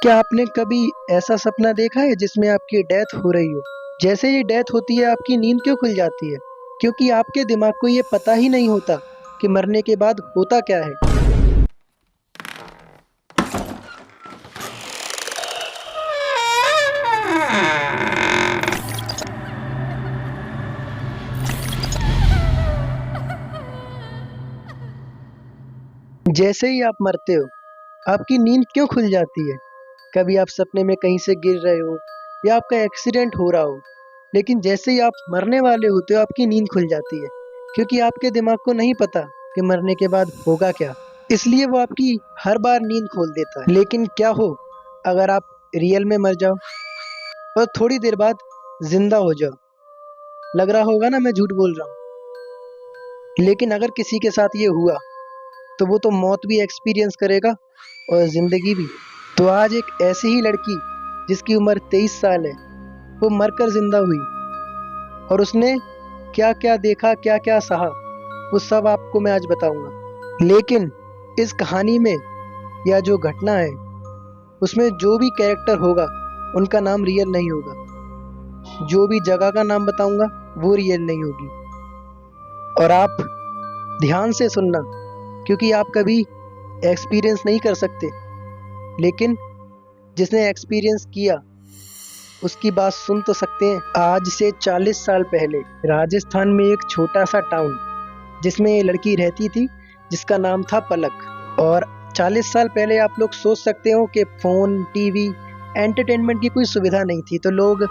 क्या आपने कभी ऐसा सपना देखा है जिसमें आपकी डेथ हो रही हो? जैसे ही डेथ होती है आपकी नींद क्यों खुल जाती है? क्योंकि आपके दिमाग को ये पता ही नहीं होता कि मरने के बाद होता क्या है। जैसे ही आप मरते हो आपकी नींद क्यों खुल जाती है? कभी आप सपने में कहीं से गिर रहे हो या आपका एक्सीडेंट हो रहा हो, लेकिन जैसे ही आप मरने वाले होते हो आपकी नींद खुल जाती है, क्योंकि आपके दिमाग को नहीं पता कि मरने के बाद होगा क्या। इसलिए वो आपकी हर बार नींद खोल देता है। लेकिन क्या हो अगर आप रियल में मर जाओ और थोड़ी देर बाद जिंदा हो जाओ? लग रहा होगा ना मैं झूठ बोल रहा हूँ, लेकिन अगर किसी के साथ ये हुआ तो वो तो मौत भी एक्सपीरियंस करेगा और जिंदगी भी। तो आज एक ऐसी ही लड़की जिसकी उम्र 23 साल है, वो मरकर जिंदा हुई और उसने क्या क्या देखा, क्या क्या सहा, वो सब आपको मैं आज बताऊंगा। लेकिन इस कहानी में या जो घटना है उसमें जो भी कैरेक्टर होगा उनका नाम रियल नहीं होगा। जो भी जगह का नाम बताऊंगा वो रियल नहीं होगी। और आप ध्यान से सुनना, क्योंकि आप कभी एक्सपीरियंस नहीं कर सकते, लेकिन जिसने एक्सपीरियंस किया उसकी बात सुन तो सकते हैं। आज से 40 साल पहले राजस्थान में एक छोटा सा टाउन जिसमें ये लड़की रहती थी जिसका नाम था पलक। और 40 साल पहले आप लोग सोच सकते हो कि फ़ोन, टीवी, एंटरटेनमेंट की कोई सुविधा नहीं थी, तो लोग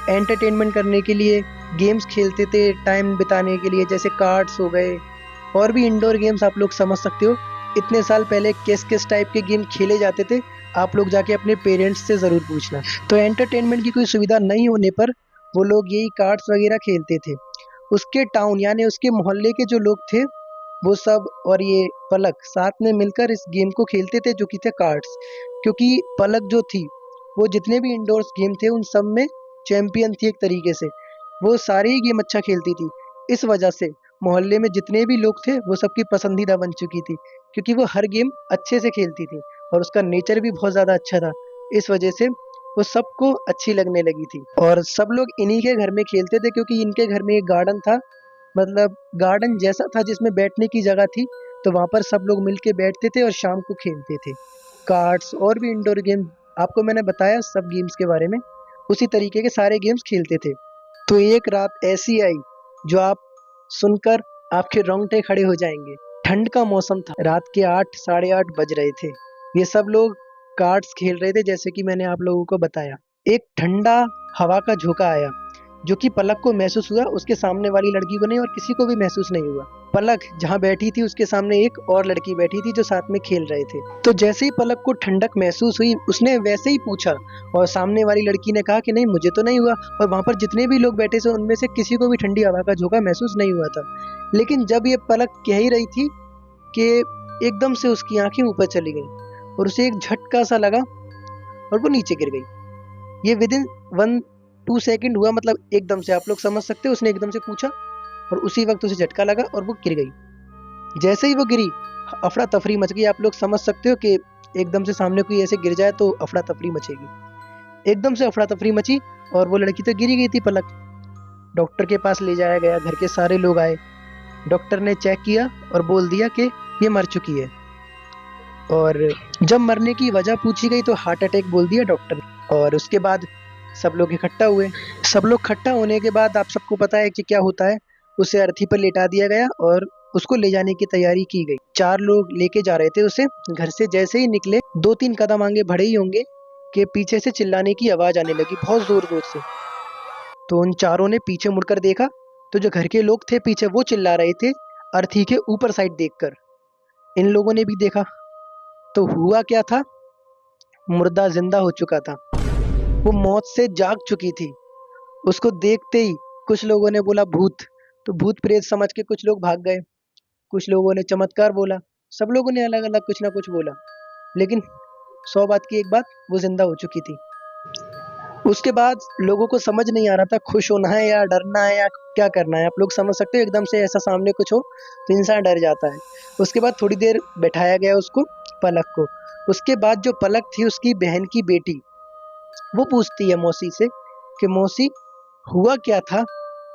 एंटरटेनमेंट करने के लिए गेम्स खेलते थे टाइम बिताने के लिए, जैसे कार्ड्स हो गए और भी इंडोर गेम्स आप लोग समझ सकते हो। इतने साल पहले किस किस टाइप के गेम खेले जाते थे आप लोग जाके अपने पेरेंट्स से ज़रूर पूछना। तो एंटरटेनमेंट की कोई सुविधा नहीं होने पर वो लोग यही कार्ड्स वगैरह खेलते थे। उसके टाउन यानी उसके मोहल्ले के जो लोग थे वो सब और ये पलक साथ में मिलकर इस गेम को खेलते थे जो कि थे कार्ड्स। क्योंकि पलक जो थी वो जितने भी इंडोर्स गेम थे उन सब में चैंपियन थी एक तरीके से। वो सारे ही गेम अच्छा खेलती थी। इस वजह से मोहल्ले में जितने भी लोग थे वो सबकी पसंदीदा बन चुकी थी, क्योंकि वो हर गेम अच्छे से खेलती थी और उसका नेचर भी बहुत ज़्यादा अच्छा था। इस वजह से वो सबको अच्छी लगने लगी थी और सब लोग इन्हीं के घर में खेलते थे, क्योंकि इनके घर में एक गार्डन था, मतलब गार्डन जैसा था जिसमें बैठने की जगह थी। तो वहाँ पर सब लोग मिलके बैठते थे और शाम को खेलते थे कार्ड्स और भी इंडोर गेम। आपको मैंने बताया सब गेम्स के बारे में, उसी तरीके के सारे गेम्स खेलते थे। तो एक रात ऐसी आई जो आप सुनकर आपके रोंगटे खड़े हो जाएंगे। ठंड का मौसम था, रात के 8 साढ़े 8 बज रहे थे। ये सब लोग कार्ड्स खेल रहे थे जैसे कि मैंने आप लोगों को बताया। एक ठंडा हवा का झोंका आया जो कि पलक को महसूस हुआ, उसके सामने वाली लड़की को नहीं और किसी को भी महसूस नहीं हुआ। पलक जहाँ बैठी थी उसके सामने एक और लड़की बैठी थी जो साथ में खेल रहे थे। तो जैसे ही पलक को ठंडक महसूस हुई उसने वैसे ही पूछा और सामने वाली लड़की ने कहा कि नहीं मुझे तो नहीं हुआ। और वहाँ पर जितने भी लोग बैठे थे उनमें से किसी को भी ठंडी हवा का झोंका महसूस नहीं हुआ था। लेकिन जब ये पलक कह ही रही थी कि एकदम से उसकी आंखें ऊपर चली गई और उसे एक झटका सा लगा और वो नीचे गिर गई। ये विद इन 1-2 सेकंड हुआ, मतलब एकदम से। आप लोग समझ सकते हो, उसने एकदम से पूछा और उसी वक्त उसे झटका लगा और वो गिर गई। जैसे ही वो गिरी अफरा तफरी मच गई। आप लोग समझ सकते हो कि एकदम से सामने कोई ऐसे गिर जाए तो अफरा तफरी मचेगी। एकदम से अफरा तफरी मची और वो लड़की तो गिरी गई थी पलक। डॉक्टर के पास ले जाया गया, घर के सारे लोग आए। डॉक्टर ने चेक किया और बोल दिया कि ये मर चुकी है। और जब मरने की वजह पूछी गई तो हार्ट अटैक बोल दिया डॉक्टर ने। और उसके बाद सब लोग इकट्ठा हुए। सब लोग इकट्ठा होने के बाद आप सबको पता है कि क्या होता है, उसे अर्थी पर लेटा दिया गया और उसको ले जाने की तैयारी की गई। 4 लोग लेके जा रहे थे उसे घर से। जैसे ही निकले 2-3 कदम आगे बढ़े ही होंगे कि पीछे से चिल्लाने की आवाज आने लगी बहुत जोर जोर से। तो उन चारों ने पीछे मुड़कर देखा तो जो घर के लोग थे पीछे वो चिल्ला रहे थे अर्थी के ऊपर साइड देखकर। इन लोगों ने भी देखा तो हुआ क्या था, मुर्दा जिंदा हो चुका था। वो मौत से जाग चुकी थी। उसको देखते ही कुछ लोगों ने बोला भूत, तो भूत प्रेत समझ के कुछ लोग भाग गए। कुछ लोगों ने चमत्कार बोला। सब लोगों ने अलग अलग कुछ ना कुछ बोला, लेकिन 100 बात की एक बात, वो जिंदा हो चुकी थी। उसके बाद लोगों को समझ नहीं आ रहा था खुश होना है या डरना है या क्या करना है। आप लोग समझ सकते हो, एकदम से ऐसा सामने कुछ हो तो इंसान डर जाता है। उसके बाद थोड़ी देर बैठाया गया उसको, पलक को। उसके बाद जो पलक थी उसकी बहन की बेटी, वो पूछती है मौसी से कि मौसी हुआ क्या था,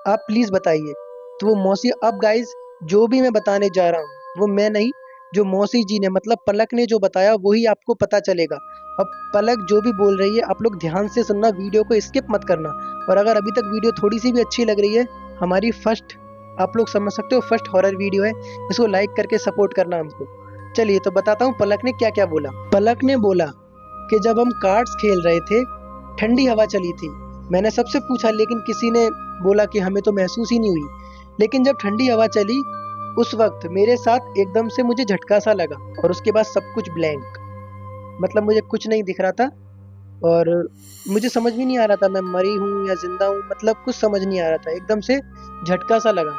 आप प्लीज बताइए। तो वो मौसी, अब गाइस जो भी मैं बताने जा रहा हूँ वो मैं नहीं, जो मौसी जी ने मतलब पलक ने जो बताया वही आपको पता चलेगा। अब पलक जो भी बोल रही है आप लोग ध्यान से सुनना, वीडियो को स्किप मत करना। और अगर अभी तक वीडियो थोड़ी सी भी अच्छी लग रही है, हमारी फर्स्ट, आप लोग समझ सकते हो फर्स्ट हॉरर वीडियो है, इसको लाइक करके सपोर्ट करना हमको। चलिए तो बताता हूँ पलक ने क्या क्या बोला। पलक ने बोला कि जब हम कार्ड्स खेल रहे थे ठंडी हवा चली थी। मैंने सबसे पूछा लेकिन किसी ने बोला कि हमें तो महसूस ही नहीं हुई। लेकिन जब ठंडी हवा चली उस वक्त मेरे साथ एकदम से मुझे झटका सा लगा और उसके बाद सब कुछ ब्लैंक, मतलब मुझे कुछ नहीं दिख रहा था और मुझे समझ भी नहीं आ रहा था मैं मरी हूँ या जिंदा हूँ, मतलब कुछ समझ नहीं आ रहा था, एकदम से झटका सा लगा।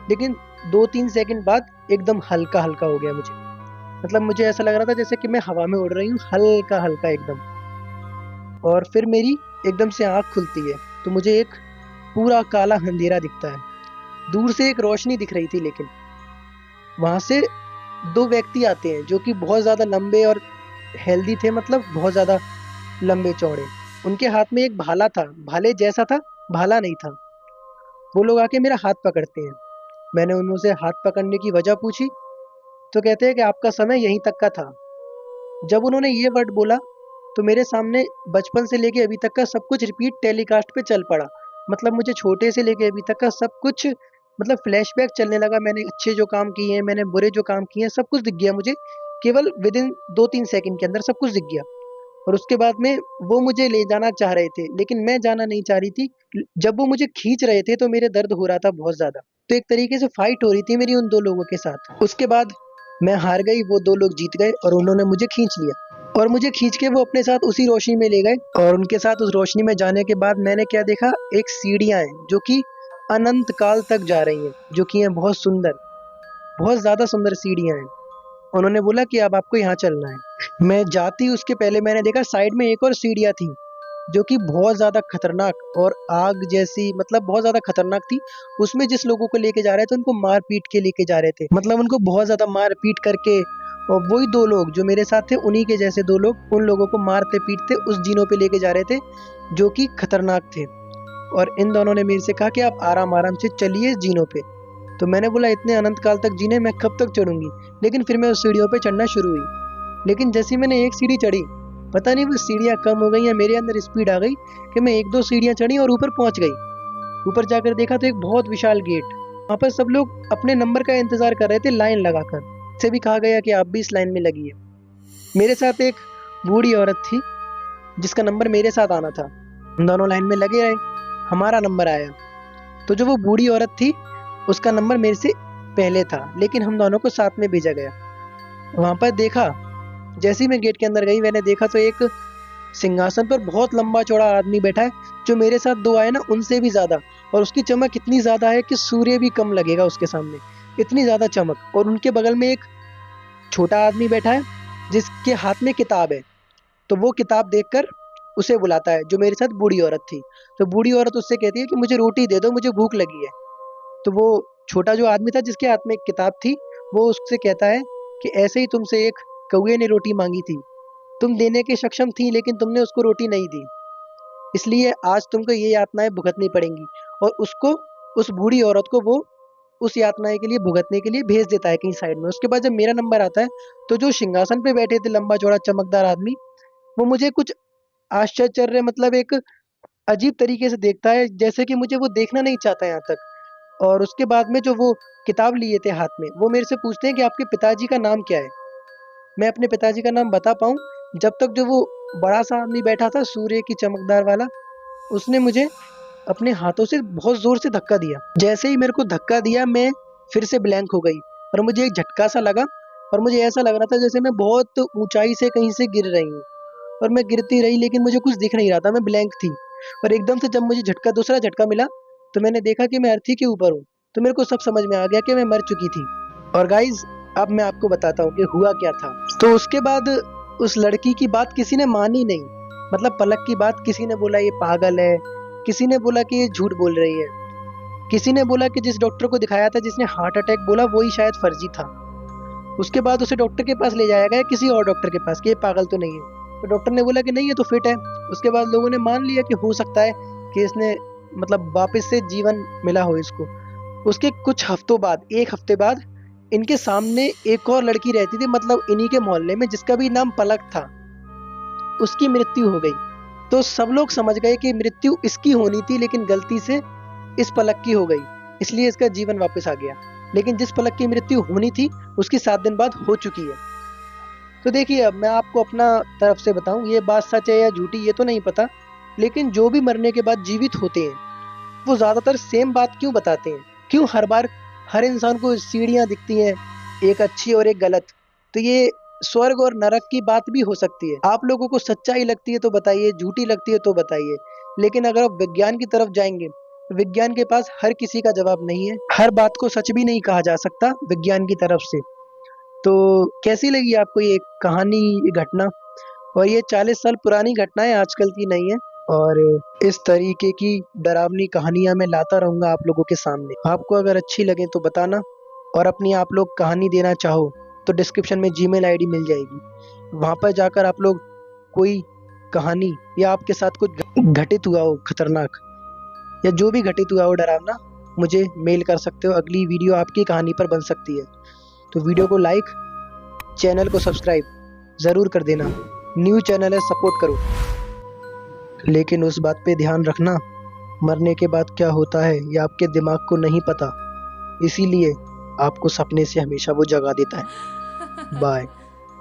लेकिन 2-3 सेकंड बाद एकदम हल्का हल्का हो गया मुझे, मतलब मुझे ऐसा लग रहा था जैसे कि मैं हवा में उड़ रही हूँ, हल्का हल्का एकदम। और फिर मेरी एकदम से आँख खुलती है तो मुझे एक पूरा काला अंधेरा दिखता है। दूर से एक रोशनी दिख रही थी, लेकिन वहां से दो व्यक्ति आते हैं जो कि बहुत ज्यादा लंबे और हेल्दी थे, मतलब बहुत ज्यादा लंबे चौड़े। उनके हाथ में एक भाला था, भाले जैसा था, भाला नहीं था। वो लोग आके मेरा हाथ पकड़ते हैं। मैंने उनसे हाथ पकड़ने की वजह पूछी तो कहते हैं कि आपका समय यहीं तक का था। जब उन्होंने ये वर्ड बोला तो मेरे सामने बचपन से लेके अभी तक का सब कुछ रिपीट टेलीकास्ट पे चल पड़ा। मतलब मुझे छोटे से लेके अभी तक का सब कुछ, मतलब फ्लैशबैक चलने लगा। मैंने अच्छे जो काम किए हैं, मैंने बुरे जो काम किए हैं, सब कुछ दिख गया मुझे, केवल विद इन 2-3 सेकंड के अंदर सब कुछ दिख गया। और उसके बाद में वो मुझे ले जाना चाह रहे थे लेकिन मैं जाना नहीं चाह रही थी। जब वो मुझे खींच रहे थे तो मेरे दर्द हो रहा था बहुत ज्यादा, तो एक तरीके से फाइट हो रही थी मेरी उन दो लोगों के साथ। उसके बाद मैं हार गई, वो दो लोग जीत गए और उन्होंने मुझे खींच लिया और मुझे खींच के वो अपने साथ उसी रोशनी में ले गए। और उनके साथ उस रोशनी में जाने के बाद मैंने क्या देखा, एक सीढ़ियां हैं जो कि अनंत काल तक जा रही हैं, जो कि हैं बहुत सुंदर, बहुत ज्यादा सुंदर सीढ़ियां हैं। उन्होंने बोला कि अब आपको यहाँ चलना है। मैं जाती उसके पहले मैंने देखा साइड में एक और सीढ़ियाँ थी जो कि बहुत ज्यादा खतरनाक और आग जैसी, मतलब बहुत ज्यादा खतरनाक थी। उसमें जिस लोगों को लेके जा रहे थे उनको मार पीट के लेके जा रहे थे, मतलब उनको बहुत ज्यादा मार पीट करके। और वही दो लोग जो मेरे साथ थे उन्हीं के जैसे दो लोग उन लोगों को मारते पीटते उस जीनों पे लेके जा रहे थे जो कि खतरनाक थे। और इन दोनों ने मेरे से कहा कि आप आराम आराम से चलिए जीनों पे। तो मैंने बोला इतने अनंत काल तक जीने मैं कब तक चढ़ूंगी। लेकिन फिर मैं उस सीढ़ियों पे चढ़ना शुरू हुई। लेकिन जैसे ही मैंने एक सीढ़ी चढ़ी, पता नहीं वो सीढ़ियाँ कम हो गई या मेरे अंदर स्पीड आ गई कि मैं 1-2 सीढ़ियाँ चढ़ी और ऊपर पहुंच गई। ऊपर जाकर देखा तो एक बहुत विशाल गेट, वहां पर सब लोग अपने नंबर का इंतजार कर रहे थे लाइन लगाकर। से भी कहा गया कि आप भी इस लाइन में लगी है। मेरे साथ एक बूढ़ी औरत थी जिसका नंबर मेरे साथ आना था। हम दोनों लाइन में लगे रहे, हमारा नंबर आया तो जो वो बूढ़ी औरत थी उसका नंबर मेरे से पहले था, लेकिन हम दोनों को साथ में भेजा गया। वहां पर देखा, जैसे ही मैं गेट के अंदर गई मैंने देखा तो एक सिंहासन पर बहुत लंबा चौड़ा आदमी बैठा है, जो मेरे साथ दो आए ना उनसे भी ज्यादा। और उसकी चमक इतनी ज्यादा है कि सूर्य भी कम लगेगा उसके सामने, इतनी ज्यादा चमक। और उनके बगल में एक छोटा आदमी बैठा है जिसके हाथ में किताब है। तो वो किताब देखकर उसे बुलाता है, जो मेरे साथ बूढ़ी औरत थी। तो बूढ़ी औरत उससे कहती है कि मुझे रोटी दे दो, मुझे भूख लगी है। तो वो छोटा जो आदमी था जिसके हाथ में एक किताब थी, वो उससे कहता है कि ऐसे ही तुमसे एक कौवे ने रोटी मांगी थी, तुम देने के सक्षम थी लेकिन तुमने उसको रोटी नहीं दी, इसलिए आज तुमको ये यातनाएं भुगतनी पड़ेंगी। और उसको, उस बूढ़ी औरत को वो उस यातनाएं के लिए भुगतने के लिए भेज देता है कहीं साइड में। उसके बाद जब मेरा नंबर आता है तो जो सिंहासन पे बैठे थे लंबा चौड़ा चमकदार आदमी, वो मुझे कुछ आश्चर्य, मतलब एक अजीब तरीके से देखता है, जैसे कि मुझे वो देखना नहीं चाहता यहाँ तक। और उसके बाद में जो वो किताब लिए थे हाथ में, वो मेरे से पूछते हैं कि आपके पिताजी का नाम क्या है। मैं अपने पिताजी का नाम बता पाऊँ जब तक जो वो बड़ा सा आदमी बैठा था सूर्य की चमकदार वाला, उसने मुझे अपने हाथों से बहुत जोर से धक्का दिया। जैसे ही मेरे को धक्का दिया मैं फिर से ब्लैंक हो गई और मुझे एक झटका सा लगा। और मुझे ऐसा लग रहा था जैसे मैं बहुत ऊंचाई से कहीं से गिर रही हूँ। और मैं गिरती रही लेकिन मुझे कुछ दिख नहीं रहा था, मैं ब्लैंक थी। और एकदम से जब मुझे दूसरा झटका मिला तो मैंने देखा कि मैं अर्थी के ऊपर हूँ। तो मेरे को सब समझ में आ गया कि मैं मर चुकी थी। और गाइज अब मैं आपको बताता हूँ कि हुआ क्या था। तो उसके बाद उस लड़की की बात किसी ने मानी नहीं, मतलब पलक की बात। किसी ने बोला ये पागल है, किसी ने बोला कि ये झूठ बोल रही है, किसी ने बोला कि जिस डॉक्टर को दिखाया था जिसने हार्ट अटैक बोला वही शायद फर्जी था। उसके बाद उसे डॉक्टर के पास ले जाया गया, किसी और डॉक्टर के पास, कि ये पागल तो नहीं है। तो डॉक्टर ने बोला कि नहीं, ये तो फिट है। उसके बाद लोगों ने मान लिया कि हो सकता है कि इसने मतलब वापस से जीवन मिला हो इसको। उसके कुछ हफ्तों बाद, 1 हफ्ते बाद, इनके सामने एक और लड़की रहती थी, मतलब इन्हीं के मोहल्ले में, जिसका भी नाम पलक था। उसकी मृत्यु हो गई। तो सब लोग समझ गए कि मृत्यु इसकी होनी थी, लेकिन गलती से इस पलक की हो गई, इसलिए इसका जीवन वापस आ गया। लेकिन जिस पलक की मृत्यु होनी थी उसकी 7 दिन बाद हो चुकी है। तो देखिए, अब मैं आपको अपना तरफ से बताऊं, ये बात सच है या झूठी ये तो नहीं पता, लेकिन जो भी मरने के बाद जीवित होते हैं वो ज्यादातर सेम बात क्यों बताते हैं? क्यों हर बार हर इंसान को सीढ़ियां दिखती हैं, एक अच्छी और एक गलत? तो ये स्वर्ग और नरक की बात भी हो सकती है। आप लोगों को सच्चाई लगती है तो बताइए, झूठी लगती है तो बताइए। लेकिन अगर आप विज्ञान की तरफ जाएंगे, विज्ञान के पास हर किसी का जवाब नहीं है, हर बात को सच भी नहीं कहा जा सकता विज्ञान की तरफ से। तो कैसी लगी आपको ये कहानी, ये घटना? और ये 40 साल पुरानी घटना है, आजकल की नहीं है। और इस तरीके की डरावनी कहानियां मैं लाता रहूंगा आप लोगों के सामने। आपको अगर अच्छी लगे तो बताना, और अपनी आप लोग कहानी देना चाहो तो डिस्क्रिप्शन में जीमेल आईडी मिल जाएगी। वहां पर जाकर आप लोग कोई कहानी या आपके साथ कुछ घटित हुआ हो खतरनाक, या जो भी घटित हुआ हो डरावना, मुझे मेल कर सकते हो। अगली वीडियो आपकी कहानी पर बन सकती है। तो वीडियो को लाइक, चैनल को सब्सक्राइब ज़रूर कर देना। न्यू चैनल है, सपोर्ट करो। लेकिन उस बात पे ध्यान रखना, मरने के बाद क्या होता है ये आपके दिमाग को नहीं पता, इसीलिए आपको सपने से हमेशा वो जगा देता है। बाय।